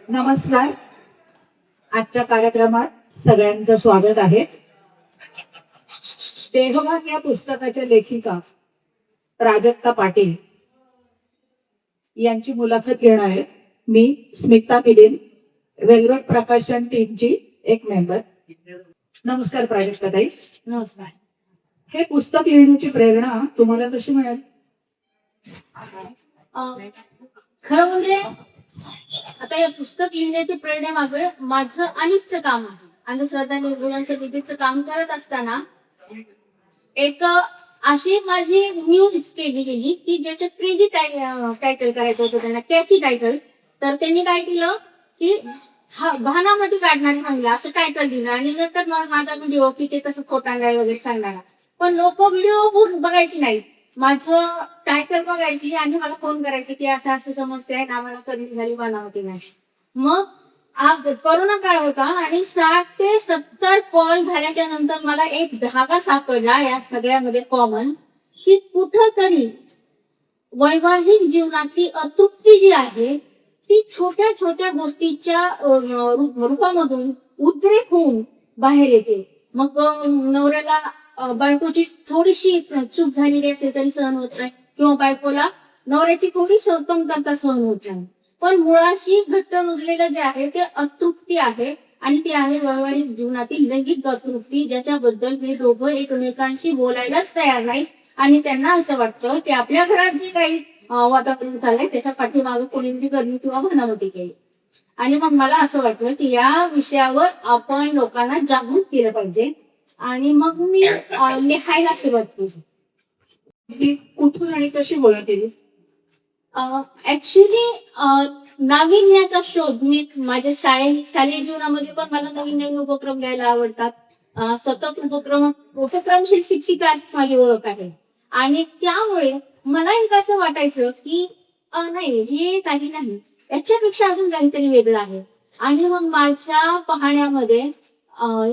नमस्कार. आजच्या कार्यक्रमात सगळ्यांचं स्वागत आहे. देहभान या पुस्तकाच्या लेखिका प्राजक्ता पाटील यांची मुलाखत घेणार आहे. मी स्मिता मिलिंद, वेलरोड प्रकाशन टीमची एक मेंबर. नमस्कार प्राजक्ता ताई. नमस्कार. हे पुस्तक लिहिण्याची प्रेरणा तुम्हाला कशी मिळाली? खरं म्हणजे आता या पुस्तक लिहिण्याच्या प्रेरणेमागे माझं अनिष्ट काम आहे. अंधश्रद्धा निर्मूलनाचं निधीचं काम करत असताना एक अशी माझी न्यूज केली गेली की ज्याच्यात क्रेजी टायटल करायचं होतं त्यांना, कॅची टायटल. तर त्यांनी काय केलं की भानामध्ये काढणारी महिला असं टायटल दिलं आणि नंतर माझा व्हिडिओ की ते कसं खोटांगाय वगैरे सांगणार. पण लोक व्हिडिओ बघायची नाही, माझं टायटल बघायची आणि मला फोन करायचे की असं असं समस्या आहे, आम्हाला कधी झाली बनावती नाही. मग कोरोना काळ होता आणि 60 ते 70 कॉल झाल्याच्या नंतर मला एक धागा सापडला या सगळ्यामध्ये कॉमन, की कुठंतरी वैवाहिक जीवनातली अतृप्ती जी आहे ती छोट्या छोट्या गोष्टीच्या रूपामधून उद्रेक होऊन बाहेर येते. मग नवऱ्याला बायकोची थोडीशी चूक झालेली असेल तरी सहन होत नाही, किंवा बायकोला नवऱ्याची थोडीशी कमतरता सहन होत नाही. पण मुळाशी घट्ट रुजलेलं जे आहे ते अतृप्ती आहे आणि ती आहे वैवाहिक जीवनातील लैंगिक अतृप्ती, ज्याच्याबद्दल हे दोघं एकमेकांशी बोलायलाच तयार नाहीत. आणि त्यांना असं वाटतं की आपल्या घरात जे काही वातावरण चाललंय त्याच्या पाठीमागे कोणीतरी गर्मी किंवा भानावती केली. आणि मग मला असं वाटलं की या विषयावर आपण लोकांना जागरूक केलं पाहिजे. आणि मग मी लिहायला सुरुवात केली. कुठून आणि कशी गोळा केली? ऍक्च्युली नाविन्याचा शोध मी माझ्या शालेय जीवनामध्ये पण मला नवीन नवीन उपक्रम घ्यायला आवडतात. सतत उपक्रमशील शिक्षिका अशी माझी ओळख आहे. आणि त्यामुळे मला एक असं वाटायचं की नाही, हे काही नाही, याच्यापेक्षा अजून काहीतरी वेगळं आहे. आणि मग माझ्या पाहण्यामध्ये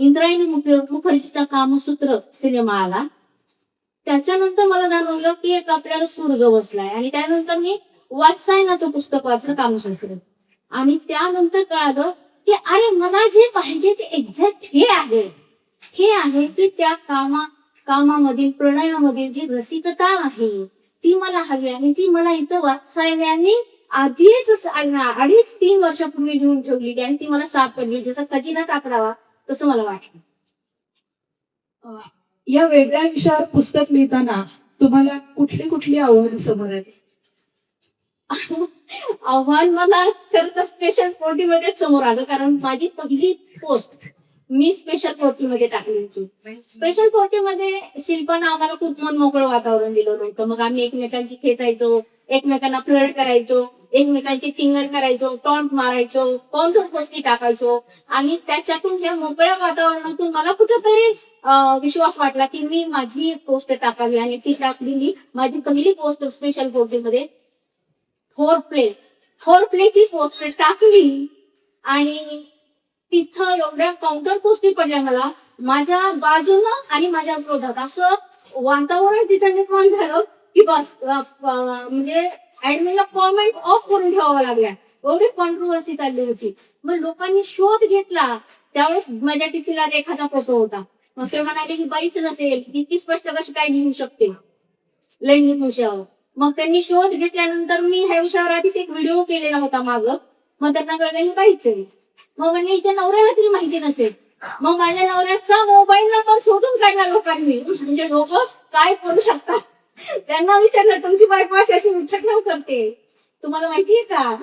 इंद्रायणी मुखर्जीचा कामसूत्र सिनेमा आला. त्याच्यानंतर मला जाणवलं की एक आपल्याला स्वर्ग बसलाय. आणि त्यानंतर मी वात्सायनाचं पुस्तक वाचलं, कामसूत्र. आणि त्यानंतर कळालं की अरे मला जे पाहिजे ते एक्झॅक्ट हे आहे की त्या कामामधील प्रणयामधील जी रसिकता आहे ती मला हवी आहे. ती मला इथं वात्सायनाने आधीच 2.5-3 वर्षापूर्वी लिहून ठेवलेली आणि ती मला सापडली. जसं खजिना सापडावा तसं मला वाटलं. या वेगळ्या विषयावर पुस्तक लिहिताना तुम्हाला कुठली कुठली आव्हानं समोर आली? आव्हान मला खरं तर स्पेशल 40 मध्ये समोर आलं, कारण माझी पहिली पोस्ट मी स्पेशल 40 मध्ये टाकली होती. स्पेशल 40 मध्ये शिल्पानं आम्हाला खूप मन मोकळं वातावरण दिलं नव्हतं. मग आम्ही एकमेकांची खेचायचो, एकमेकांना फ्लर्ट करायचो, एकमेकांची टिंगर करायचो, टॉन्ट मारायचो, काउंटर पोस्टी टाकायचो. आणि त्याच्यातून त्या मोकळ्या वातावरणातून मला कुठेतरी विश्वास वाटला की मी माझी पोस्ट टाकावी. आणि ती टाकलेली माझी पहिली पोस्ट स्पेशल 40 मध्ये फोर प्ले ची पोस्ट टाकली. आणि तिथं एवढ्या काउंटर पोस्टी पडल्या मला, माझ्या बाजूनं आणि माझ्या विरोधात असं वातावरण तिथं निर्माण झालं की बस म्हणजे ऍडमिनला कॉमेंट ऑफ करून ठेवावं लागल्या, एवढी कॉन्ट्रोवर्सी चालली होती. मग लोकांनी शोध घेतला. त्यावेळेस माझ्या टिपीला रेखाचा फोटो होता. मग ते म्हणाले की बाईच नसेल, ती स्पष्ट कशी काय लिहू शकते लैंगिक विषयावर. मग त्यांनी शोध घेतल्यानंतर मी ह्या विषयावर आधीच एक व्हिडिओ केलेला होता मागं. मग त्यांना कळलं ही बाईच आहे. मग म्हणजे हिच्या नवऱ्याला तरी माहिती नसेल. मग माझ्या नवऱ्याचा मोबाईल नंबर शोधून काढला लोकांनी. म्हणजे लोक काय करू शकतात. त्यांना विचारलं तुमची बायको अशी उठठेव करते, तुम्हाला माहितीये का?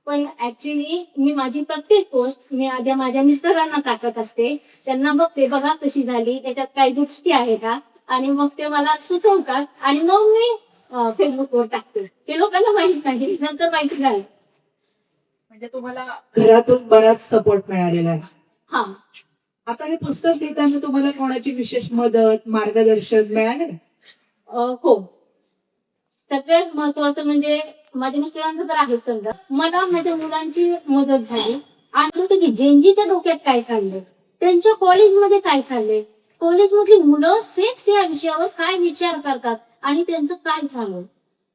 पण ऍक्च्युली मी माझी प्रत्येक पोस्ट मी आधी माझ्या मिस्टरांना टाकत असते. त्यांना बघते बघा कशी झाली, त्याच्यात काही दुरुस्ती आहे का, आणि मग ते मला सुचवतात आणि मग मी फेसबुकवर टाकते. ते लोकांना माहित नाही, नंतर माहिती नाही. म्हणजे तुम्हाला घरातून बराच सपोर्ट मिळालेला आहे. हा. आता हे पुस्तक लिहिताना तुम्हाला कोणाची विशेष मदत, मार्गदर्शन मिळाले? हो. सगळ्यात महत्वाचं म्हणजे माझ्या मिस्टरांचं तर आहे. समजा मला माझ्या मुलांची मदत झाली. आणि होतं की जेनजीच्या डोक्यात काय चाललंय, त्यांच्या कॉलेजमध्ये काय चाललंय, कॉलेजमधली मुलं सेक्स या विषयावर काय विचार करतात आणि त्यांचं काय चालू.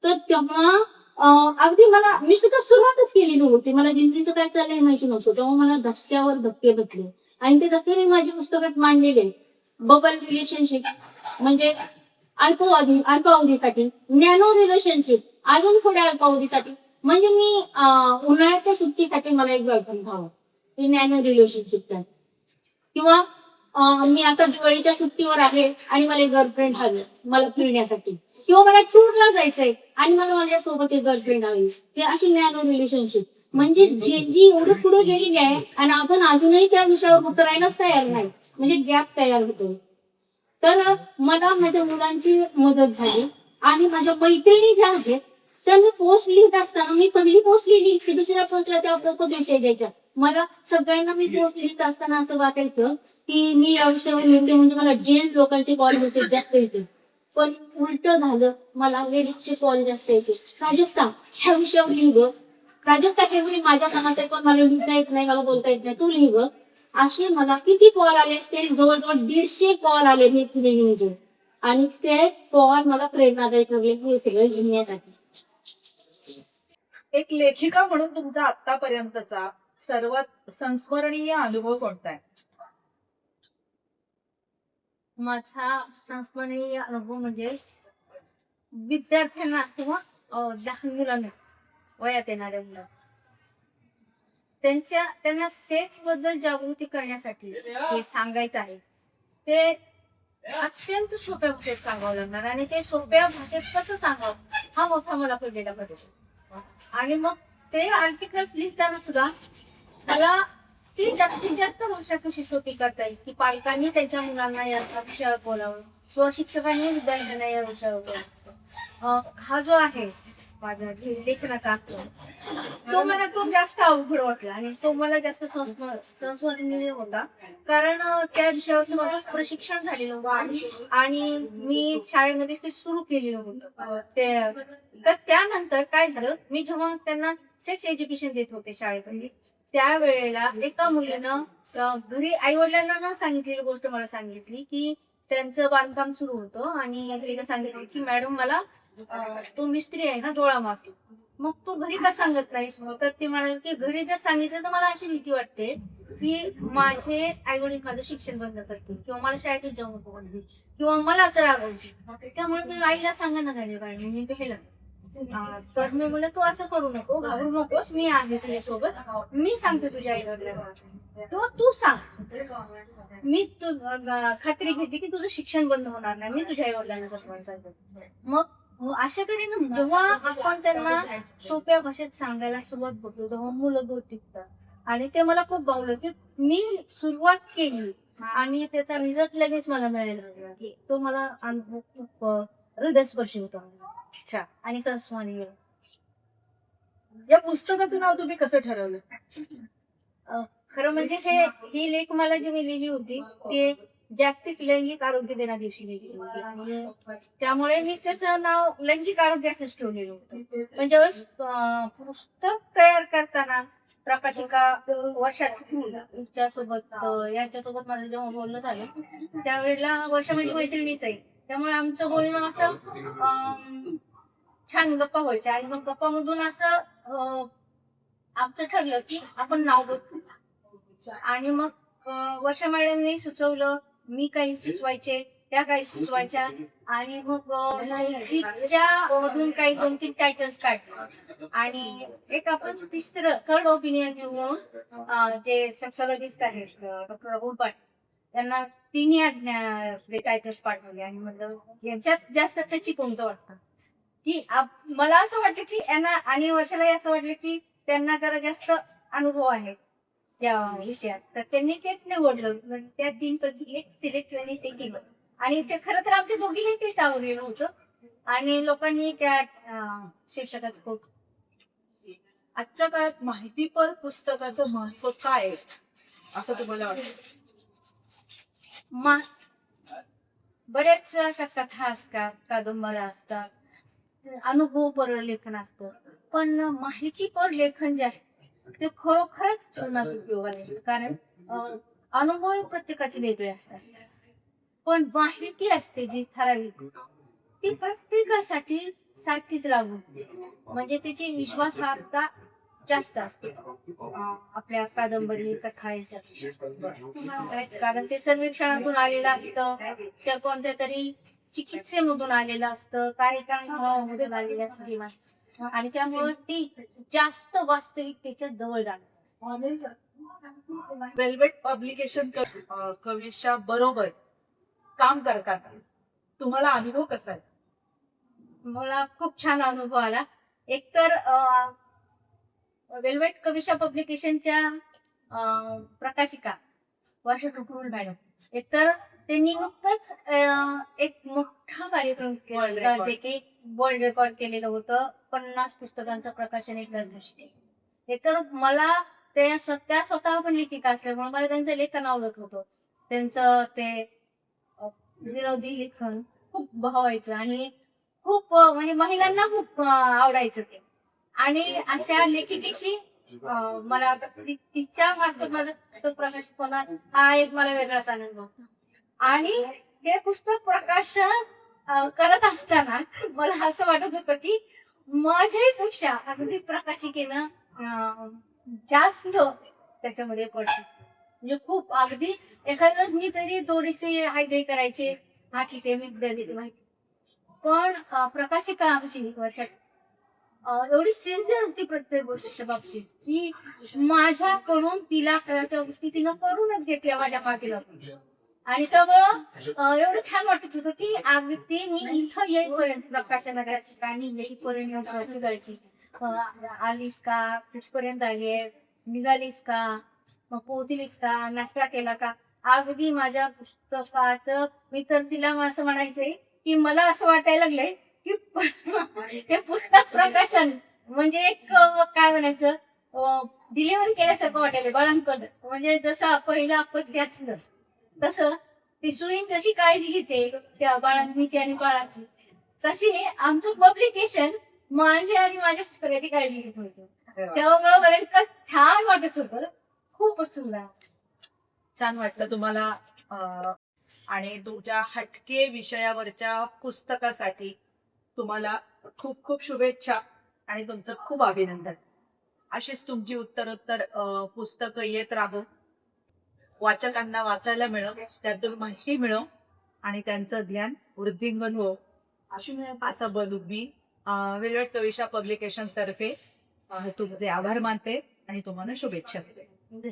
तर तेव्हा अगदी मी सुद्धा सुरुवातच केली नव्हती. मला जिंदगीचं काय चाललंय माहिती नव्हतं. तेव्हा मला धक्क्यावर धक्के बसले आणि ते धक्के मी माझ्या पुस्तकात मांडलेले. बबल रिलेशनशिप म्हणजे अल्पावधीसाठी, नॅनो रिलेशनशिप अजून थोड्या अल्पावधीसाठी. म्हणजे मी उन्हाळ्याच्या सुट्टीसाठी मला एक गर्लफ्रेंड हवं, नॅनो रिलेशनशिपचा. किंवा मी आता दिवाळीच्या सुट्टीवर आहे आणि मला एक गर्लफ्रेंड हवी मला फिरण्यासाठी. किंवा मला टूरला जायचंय आणि मला माझ्यासोबत एक गर्लफ्रेंड हवी. हे अशी नॅनो रिलेशनशिप. म्हणजे जी एवढं पुढे गेलेली आहे आणि आपण अजूनही त्या विषयावर उतरायलाच तयार नाही. म्हणजे गॅप तयार होतो. तर मला माझ्या मुलांची मदत झाली आणि माझ्या मैत्रिणी ज्या आहेत त्या मी पोस्ट लिहित असताना, मी पहिली पोस्ट लिहिली की दुसऱ्या पोस्टला त्या प्रपोज विषय द्यायच्या. मला सगळ्यांना मी पोस्ट लिहित असताना असं वाटायचं की मी या विषयावर लिहिते म्हणजे मला जेंट्स लोकांचे कॉल मेसेज जास्त येते. पण उलट झालं, मला लेडीजचे कॉल जास्त यायचे. राजस्था ह्या विषयावर लिहि ग, प्राजक्ता केवळी माझ्या कामात आहे पण मला लिहिता येत नाही, मला बोलता येत नाही, तू लिहि ग. असे मला किती कॉल आले असते, जवळजवळ 150 कॉल आले मी लिहिण्याचे. आणि ते कॉल मला प्रेरणादायी ठरले हे सगळं लिहिण्यासाठी. एक लेखिका म्हणून तुमचा आतापर्यंतचा सर्वात संस्मरणीय अनुभव कोणता आहे? माझा संस्मरणीय अनुभव म्हणजे विद्यार्थ्यांना किंवा लहान मुलांना, वयात येणाऱ्या मुलांना त्यांना सेक्स बद्दल जागृती करण्यासाठी जे सांगायचं आहे ते अत्यंत सोप्या भाषेत सांगावं लागणार. आणि ते सोप्या भाषेत कसं सांगावं हा मोठा मला पडलेला प्रश्न. आणि मग ते आर्टिकल्स लिहिताना सुद्धा मला ती जास्तीत जास्त भाषा कशी सोपी करता येईल की पालकांनी त्यांच्या मुलांना या विषयावर बोलावं किंवा शिक्षकांनी विद्यार्थ्यांना या विषयावर बोलावं. हा जो आहे माझा लेखनाचा तो मला तो जास्त अवघड वाटला आणि तो मला जास्त संस्मरणीय होता. कारण त्या विषयावरचं माझं प्रशिक्षण झालेलं होतं आणि मी शाळेमध्ये ते सुरू केलेलं होतं. तर त्यानंतर काय झालं, मी जेव्हा त्यांना सेक्स एज्युकेशन देत होते शाळेमध्ये त्यावेळेला एका मुलीनं घरी आई वडिलांना न सांगितलेली गोष्ट मला सांगितली की त्यांचं बांधकाम सुरू होतं आणि तिने सांगितलं की मॅडम मला तो मिस्त्री आहे ना डोळा मास्क, मग तू घरी का सांगत नाहीस? तर ते म्हणाले की घरी जर सांगितलं तर मला अशी भीती वाटते की माझे आई वडील माझं शिक्षण बंद करतील किंवा मला शाळेतच जाऊ नको म्हणतील किंवा मलाच रागवतील, त्यामुळे मी आईला सांगायला झाले पाहिजे. मी भेटलं तर मी म्हणलं तू असं करू नको, घाबरू नकोस, मी आहे तुझ्यासोबत, मी सांगते तुझ्या आई वडिलांना किंवा तू सांग, मी खात्री घेते की तुझं शिक्षण बंद होणार नाही, मी तुझ्या आई वडिलांना समजावून सांगते. मग अशा तऱ्हेने जेव्हा आपण त्यांना सोप्या भाषेत सांगायला सुरुवात करतो तेव्हा मुलं टिकतात. आणि ते मला खूप भावलं की मी सुरुवात केली आणि त्याचा रिझल्ट लगेच मला मिळाला. तो मला अनुभव खूप हृदयस्पर्शी होता अच्छा. आणि संस्मरणीय. या पुस्तकाचं नाव तुम्ही कसं ठरवलं? खरं म्हणजे ही लेख मला जी मी लिहिली होती ते जागतिक लैंगिक आरोग्य दिना दिवशी लिहिली होती आणि त्यामुळे मी त्याचं नाव लैंगिक आरोग्य असंच ठेवलेलं होतं. पण ज्यावेळेस पुस्तक तयार करताना प्रकाशिका वर्षा सोबत यांच्यासोबत माझं जेव्हा बोलणं झालं त्यावेळेला वर्षा माझी मैत्रिणीच आहे, त्यामुळे आमचं बोलणं असं छान गप्पा व्हायच्या. आणि मग गप्पामधून असं आमचं ठरलं की आपण नाव बदलू. आणि मग वर्षा मॅडमने सुचवलं, मी काही सुचवायचे, त्या काही सुचवायच्या आणि मग मधून काही 2-3 टायटल्स काढले आणि एक आपण तिसरं थर्ड ओपिनियन घेऊन जे सेक्सॉलॉजिस्ट आहेत डॉक्टर राहुल पाट त्यांना तिन्ही टायटल्स पाठवले. आणि म्हटलं यांच्यात जास्त त्याची कोणतं वाटतं की मला असं वाटतं की यांना आणि वर्षाला असं वाटलं की त्यांना जरा जास्त अनुभव आहे त्या विषयात, तर त्यांनी तेच निवडलं. त्या 3 पैकी एक सिलेक्ट त्यांनी ते केलं आणि ते खरं तर आमच्या दोघीही तेच आवडलेलं होतं आणि लोकांनी त्या शीर्षकाचं कौतुक. आजच्या काळात माहितीपर पुस्तकाचं महत्व काय आहे असं तुम्हाला वाटतं? बरेच अशा कथा असतात, कादंबऱ्या असतात, अनुभवपर लेखन असतं, पण माहितीपर लेखन जे आहे ते खरोखरच जीवनात उपयोगाला येतं. कारण अनुभव प्रत्येकाचे वेगळे असतात पण माहिती असते जी ठराविक ती प्रत्येकासाठी सारखीच लागू, म्हणजे त्याची विश्वासार्हता जास्त असते आपल्या कादंबरी कथा याच्यात. कारण ते सर्वेक्षणातून आलेलं असतं, त्या कोणत्या तरी चिकित्सेमधून आलेलं असतं, काही काळामधून आलेलं असतं, आणि त्यामुळे ती जास्त वास्तविकतेच्या जवळ जाणार. वेल्वेट पब्लिकेशन कविशा बरोबर काम करताना तुम्हाला अनुभव कसा आहे? मला खूप छान अनुभव आला. एकतर वेल्वेट कविशा पब्लिकेशनच्या प्रकाशिका वर्षा टुकरुल मॅडम, एकतर त्यांनी नुकतंच एक मोठा कार्यक्रम केला World होता, record. जे की वर्ल्ड रेकॉर्ड केलेलं होतं. 50 पुस्तकांचं प्रकाशन एकाच दिवशी. एकतर मला त्या स्वतः पण लेखिका असल्यामुळे मला त्यांचं लेखन आवडत होतं. त्यांचं ते विरोधी लेखन खूप भावायचं आणि खूप म्हणजे महिलांना खूप आवडायचं ते. आणि अशा लेखिकेशी मला आता तिच्या मार्फत माझं पुस्तक प्रकाशित होणार हा एक मला वेगळाच आनंद होता. आणि हे पुस्तक प्रकाशन करत असताना मला असं वाटत होतं की माझ्यापेक्षा अगदी प्रकाशिकेनं जास्त त्याच्यामध्ये पडते. म्हणजे खूप अगदी एखाद्या मी तरी थोडीशी आयडिया करायचे, हा ठीक आहे मी देते माहिती, पण प्रकाशिका आमची वर्षात एवढी सिन्सिअर होती प्रत्येक गोष्टीच्या बाबतीत की माझ्याकडून तिला कळायच्या गोष्टी तिनं करूनच घेतल्या माझ्या पाठीला. आणि त्यामुळं एवढं छान वाटत होतं की अगदी मी इथं येईपर्यंत प्रकाशनाच्या ठिकाणी येईपर्यंत करायची, आलीस का, कुठपर्यंत आली, निघालीस का, मग पोहोचलीस का, नाश्ता केला का, अगदी माझ्या पुस्तकाचं मी तर तिला असं म्हणायचंय की मला असं वाटायला लागलंय की हे पुस्तक प्रकाशन म्हणजे एक काय म्हणायचं डिलिव्हरी केल्यासारखं वाटायला बाळांकन. म्हणजे जसं पहिलं आपण त्याच तसं ती सुईन जशी काळजी घेते त्या बाळांची आणि बाळाची, तशी आमचं पब्लिकेशन माझी आणि माझ्या पुस्तकाची काळजी घेत होतं. त्यामुळे मला इतकं छान वाटत होतं, खूपच सुंदर. छान वाटलं तुम्हाला आणि तुमच्या हटके विषयावरच्या पुस्तकासाठी तुम्हाला खूप खूप शुभेच्छा आणि तुमचं खूप अभिनंदन. अशीच तुमची उत्तरोत्तर पुस्तकं येत राहो, वाचकांना वाचायला मिळो, त्यातून माहिती मिळो आणि त्यांचं ज्ञान वृद्धिंगत हो, असं बोलू मी वेल्वेट कविशा पब्लिकेशन तर्फे तुमचे आभार मानते आणि तुम्हाला शुभेच्छा देते.